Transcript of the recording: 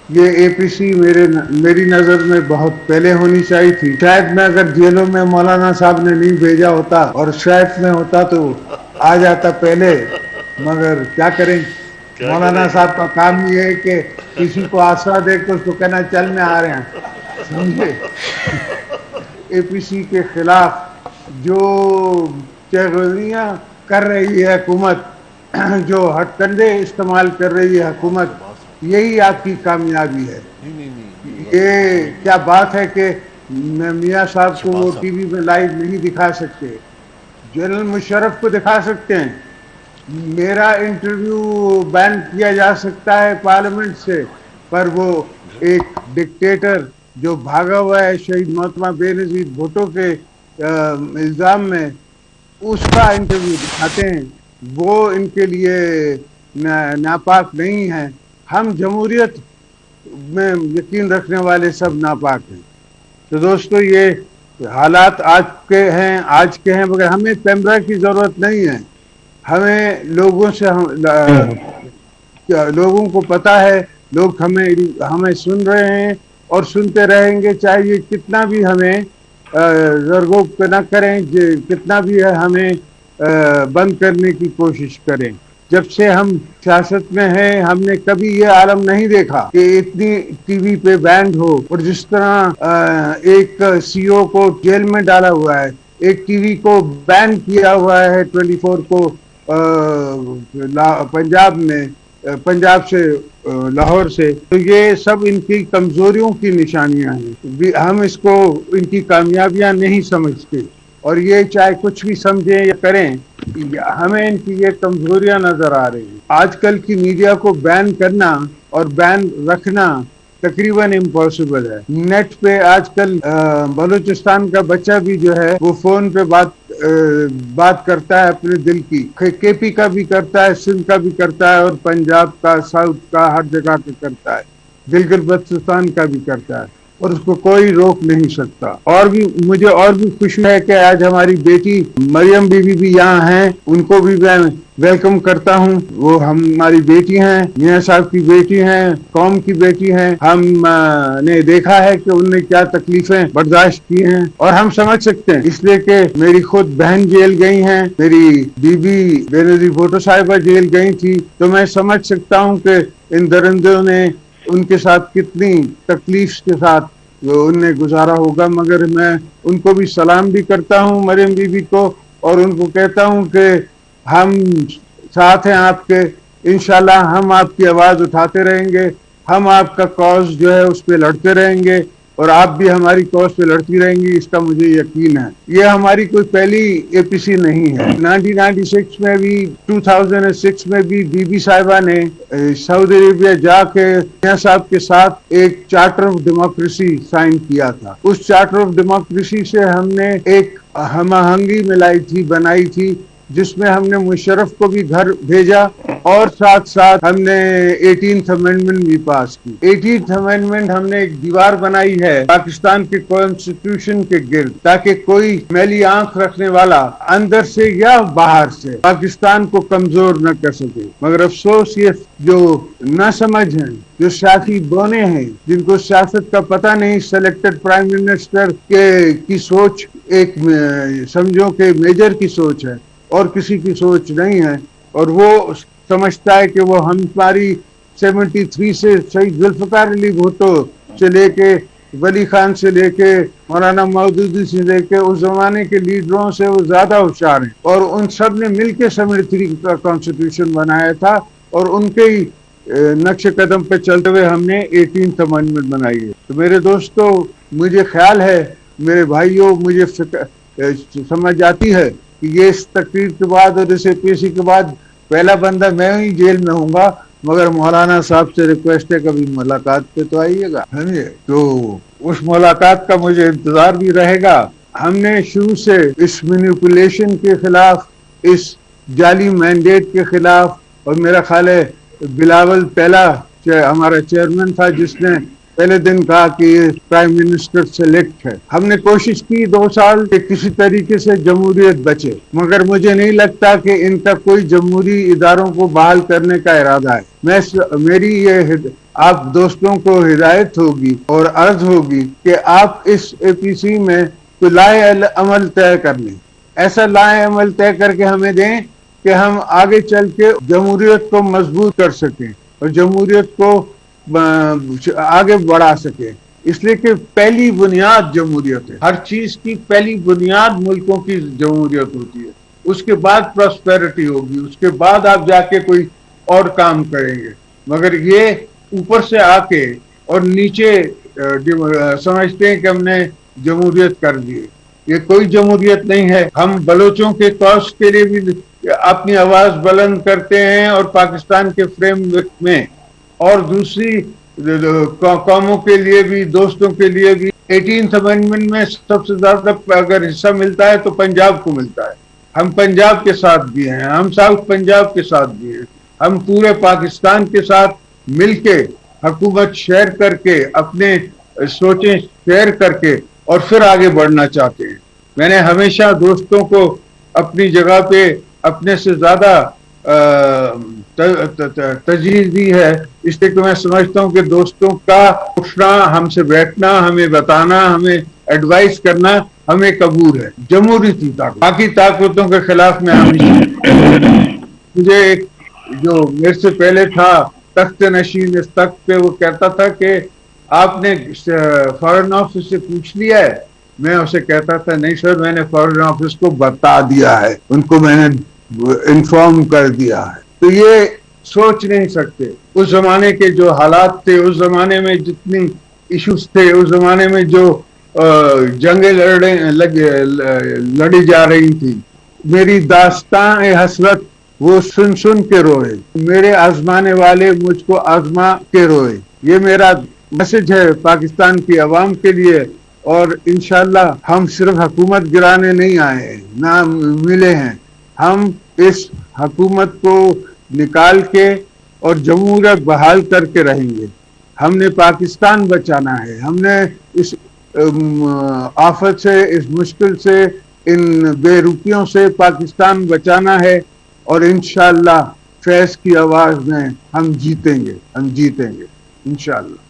یہ اے پی سی میری نظر میں بہت پہلے ہونی چاہیے تھی. شاید میں اگر جیلوں میں مولانا صاحب نے نہیں بھیجا ہوتا اور شاید میں ہوتا تو آ جاتا پہلے. مگر کیا کریں, کیا کریں مولانا گے. صاحب کا کام یہ ہے کہ کسی کو آسرا دے کے اس کو کہنا چل میں آ رہے ہیں, سمجھے. اے پی سی کے خلاف جو چغلیاں کر رہی ہے حکومت, جو ہتھ کنڈے استعمال کر رہی ہے حکومت, یہی آپ کی کامیابی ہے. نہیں نہیں نہیں یہ کیا بات ہے کہ میاں صاحب کو وہ شہباز ٹی صاحب وی میں لائیو نہیں دکھا سکتے, جنرل مشرف کو دکھا سکتے ہیں. میرا انٹرویو بین کیا جا سکتا ہے پارلیمنٹ سے, پر وہ ایک ڈکٹیٹر جو بھاگا ہوا ہے شہید محتمہ بے نظیر بھٹو کے الزام میں, اس کا انٹرویو دکھاتے ہیں. وہ ان کے لیے ناپاک نہیں ہے. ہم جمہوریت میں یقین رکھنے والے سب ناپاک ہیں. تو دوستو یہ حالات آج کے ہیں, مگر ہمیں پیمرا کی ضرورت نہیں ہے. ہمیں لوگوں سے لوگوں کو پتا ہے, لوگ ہمیں سن رہے ہیں اور سنتے رہیں گے, چاہے یہ کتنا بھی ہمیں زرگوب نہ کریں, کتنا بھی ہے ہمیں بند کرنے کی کوشش کریں. جب سے ہم سیاست میں ہیں ہم نے کبھی یہ عالم نہیں دیکھا کہ اتنی ٹی وی پہ بینڈ ہو, اور جس طرح ایک سی او کو جیل میں ڈالا ہوا ہے, ایک ٹی وی کو بین کیا ہوا ہے 24 کو پنجاب میں, پنجاب سے لاہور سے, تو یہ سب ان کی کمزوریوں کی نشانیاں ہیں. ہم اس کو ان کی کامیابیاں نہیں سمجھتے, اور یہ چاہے کچھ بھی سمجھیں یا کریں, ہمیں ان کی یہ کمزوریاں نظر آ رہی ہیں. آج کل کی میڈیا کو بین کرنا اور بین رکھنا تقریباً امپاسبل ہے. نیٹ پہ آج کل بلوچستان کا بچہ بھی جو ہے وہ فون پہ بات کرتا ہے اپنے دل کی, کے پی کا بھی کرتا ہے, سندھ کا بھی کرتا ہے, اور پنجاب کا, ساؤتھ کا, ہر جگہ کا کرتا ہے, گلگت بلتستان کا بھی کرتا ہے, اور اس کو کوئی روک نہیں سکتا. اور بھی مجھے اور بھی خوشی ہے کہ آج ہماری بیٹی مریم بی بی بھی یہاں ہیں, ان کو بھی میں ویلکم کرتا ہوں. وہ ہماری بیٹی ہیں, میاں صاحب کی بیٹی ہیں, قوم کی بیٹی ہیں. ہم نے دیکھا ہے کہ ان نے کیا تکلیفیں برداشت کی ہیں, اور ہم سمجھ سکتے ہیں, اس لیے کہ میری خود بہن جیل گئی ہیں, میری بی بی بے نظیر بھٹو صاحبہ جیل گئی تھی, تو میں سمجھ سکتا ہوں کہ ان درندوں نے ان کے ساتھ کتنی تکلیف کے ساتھ ان نے گزارا ہوگا. مگر میں ان کو بھی سلام بھی کرتا ہوں, مریم بی بی کو, اور ان کو کہتا ہوں کہ ہم ساتھ ہیں آپ کے, انشاءاللہ ہم آپ کی آواز اٹھاتے رہیں گے. ہم آپ کا کاز جو ہے اس پہ لڑتے رہیں گے, اور آپ بھی ہماری کاز پہ لڑتی رہیں گی, اس کا مجھے یقین ہے. یہ ہماری کوئی پہلی اے پی سی نہیں ہے. 1996 میں بھی, 2006 میں بھی بی بی صاحبہ نے سعودی عربیہ جا کے میاں صاحب کے ساتھ ایک چارٹر آف ڈیموکریسی سائن کیا تھا. اس چارٹر آف ڈیموکریسی سے ہم نے ایک ہم آہنگی ملائی تھی, بنائی تھی, جس میں ہم نے مشرف کو بھی گھر بھیجا, اور ساتھ ساتھ ہم نے 18th امینڈمنٹ بھی پاس کی. 18th امینڈمنٹ ہم نے ایک دیوار بنائی ہے پاکستان کے کانسٹیٹیوشن کے گرد, تاکہ کوئی میلی آنکھ رکھنے والا اندر سے یا باہر سے پاکستان کو کمزور نہ کر سکے. مگر افسوس یہ جو نہ سمجھ ہیں, جو سیاسی بونے ہیں, جن کو سیاست کا پتہ نہیں, سلیکٹڈ پرائم منسٹر کی سوچ ایک سمجھو کہ میجر کی سوچ ہے اور کسی کی سوچ نہیں ہے, اور وہ سمجھتا ہے کہ وہ ہماری 73 سے شہید ذوالفقار علی بھٹو سے لے کے ولی خان سے لے کے مولانا مودودی سے لے کے اس زمانے کے لیڈروں سے وہ زیادہ ہوشیار ہیں, اور ان سب نے مل کے 73 کا کانسٹیٹیوشن بنایا تھا, اور ان کے ہی نقش قدم پہ چلتے ہوئے ہم نے 18th امینڈمنٹ بنائی ہے. تو میرے دوستو, مجھے خیال ہے, میرے بھائیوں, مجھے سمجھ آتی ہے کہ یہ اس تقریر کے بعد اور اس اے پی سی کے بعد پہلا بندہ میں ہی جیل میں ہوں گا. مگر مولانا صاحب سے ریکویسٹ ہے کبھی ملاقات پہ تو آئیے گا, سمجھے. تو اس ملاقات کا مجھے انتظار بھی رہے گا. ہم نے شروع سے اس مینیپولیشن کے خلاف, اس جعلی مینڈیٹ کے خلاف, اور میرا خیال ہے بلاول پہلا ہمارا چیئرمین تھا جس نے پہلے دن کہا کہ یہ پرائم منسٹر سلیکٹ ہے. ہم نے کوشش کی 2 سال کہ کسی طریقے سے جمہوریت بچے, مگر مجھے نہیں لگتا کہ ان کا کوئی جمہوری اداروں کو بحال کرنے کا ارادہ ہے. میری یہ آپ دوستوں کو ہدایت ہوگی اور عرض ہوگی کہ آپ اس اے پی سی میں کوئی لائے عمل طے کر لیں، ایسا لائے عمل طے کر کے ہمیں دیں کہ ہم آگے چل کے جمہوریت کو مضبوط کر سکیں اور جمہوریت کو آگے بڑھا سکیں، اس لیے کہ پہلی بنیاد جمہوریت ہے، ہر چیز کی پہلی بنیاد ملکوں کی جمہوریت ہوتی ہے، اس کے بعد پراسپیرٹی ہوگی، اس کے بعد آپ جا کے کوئی اور کام کریں گے، مگر یہ اوپر سے آ کے اور نیچے سمجھتے ہیں کہ ہم نے جمہوریت کر دی، یہ کوئی جمہوریت نہیں ہے۔ ہم بلوچوں کے کوس کے لیے بھی اپنی آواز بلند کرتے ہیں اور پاکستان کے فریم ورک میں، اور دوسری قوموں کے لیے بھی، دوستوں کے لیے بھی۔ 18th امینڈمنٹ میں سب سے زیادہ اگر حصہ ملتا ہے تو پنجاب کو ملتا ہے، ہم پنجاب کے ساتھ بھی ہیں، ہم ساؤتھ پنجاب کے ساتھ بھی ہیں، ہم پورے پاکستان کے ساتھ مل کے حکومت شیئر کر کے، اپنے سوچیں شیئر کر کے اور پھر آگے بڑھنا چاہتے ہیں۔ میں نے ہمیشہ دوستوں کو اپنی جگہ پہ اپنے سے زیادہ ترجیح دی ہے، اس لیے کہ میں سمجھتا ہوں کہ دوستوں کا اٹھنا، ہم سے بیٹھنا، ہمیں بتانا، ہمیں ایڈوائز کرنا ہمیں قبول ہے۔ جمہوری کی طاقت، باقی طاقتوں کے خلاف میں ہمیشہ، مجھے ایک جو میرے سے پہلے تھا تخت نشین اس تخت پہ، وہ کہتا تھا کہ آپ نے فارن آفس سے پوچھ لیا ہے؟ میں اسے کہتا تھا نہیں سر، میں نے فارن آفس کو بتا دیا ہے، ان کو میں نے انفارم کر دیا ہے۔ تو یہ سوچ نہیں سکتے اس زمانے کے جو حالات تھے، اس زمانے میں جتنی ایشوز تھے، اس زمانے میں جو جنگیں لڑی جا رہی تھی۔ میری داستان حسرت وہ سن سن کے روئے، میرے آزمانے والے مجھ کو آزما کے روئے، یہ میرا میسج ہے پاکستان کی عوام کے لیے۔ اور انشاءاللہ ہم صرف حکومت گرانے نہیں آئے ہیں، نہ ملے ہیں، ہم اس حکومت کو نکال کے اور جمہوریت بحال کر کے رہیں گے۔ ہم نے پاکستان بچانا ہے، ہم نے اس آفت سے، اس مشکل سے، ان بے روپیوں سے پاکستان بچانا ہے، اور انشاءاللہ فیض کی آواز میں ہم جیتیں گے، ہم جیتیں گے انشاءاللہ۔